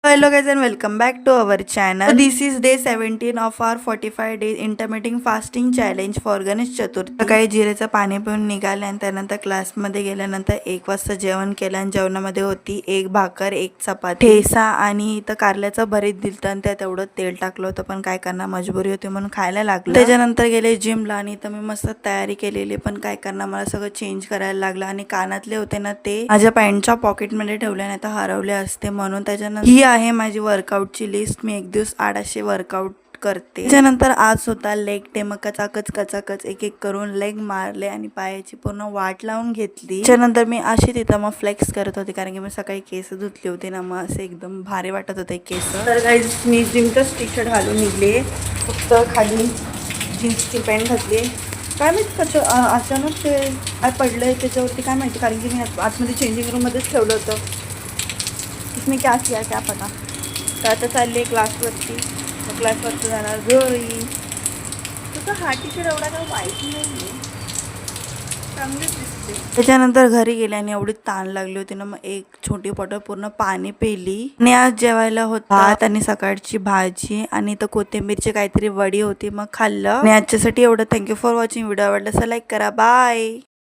Hello guys and welcome back to our channel. This is day 17 of our 45 days intermittent fasting challenge for Ganesh Chaturthi. सकाळी जिरेचं पाणी पिऊन निघाले आणि त्यानंतर क्लासमध्ये गेल्यानंतर 1 वाजता जेवण केलं आणि जेवणामध्ये होती एक भाकर, एक चपाती, ठेचा आणि इथं कारल्याचं भरीत दिलतं आणि त्यात एवढं तेल टाकलं होतं पण काय करणार मजबुरी होती म्हणून खायला लागलं. त्याच्यानंतर गेले जिमला आणि इथं मी मस्त तयारी केलेली पण काय करणार मला सगळं चेंज करायला लागलं आणि कानातले होते ना ते माझ्या पॅन्टच्या पॉकेटमध्ये ठेवले नाही तर हरवले असते म्हणून. त्याच्यानंतर ही आहे माझी वर्कआउटची लिस्ट. मी एक दिवस 800 वर्कआउट करते. त्याच्यानंतर आज होता लेग डे. मग कचाकच एक एक करून लेग मारले आणि पायाची पूर्ण वाट लावून घेतली. त्याच्यानंतर मी अशी तिथं मग फ्लेक्स करत होते कारण की मी सकाळी केस धुतली होती ना मग असे एकदम भारी वाटत होते केस. तर गाईज मी जिमचंच टी शर्ट घालून निघले. फक्त खाली जीन्सची पॅन्ट घातली. काय माहिती कसं अचानक ते काय पडलंय त्याच्यावरती काय माहिती कारण की मी आतमध्ये चेंजिंग रूममध्येच ठेवलं होतं. इसने क्या किया क्या पता. तर आता चालली क्लासवरती. मग क्लासवरती जाणार घरी. तुझा हा टी शर्ट एवढा काय वाईट नाही आहे, चांगलीच दिसते. त्याच्यानंतर घरी गेले आणि एवढी ताण लागली होती ना मग एक छोटी बॉटल पूर्ण पाणी पिली. आणि आज जेवायला होता भात आणि सकाळची भाजी आणि तर कोथिंबीरची काहीतरी वडी होती मग खाल्लं. आणि आजच्यासाठी एवढं. Thank you for watching. व्हिडिओ आवडला तर लाईक करा. बाय.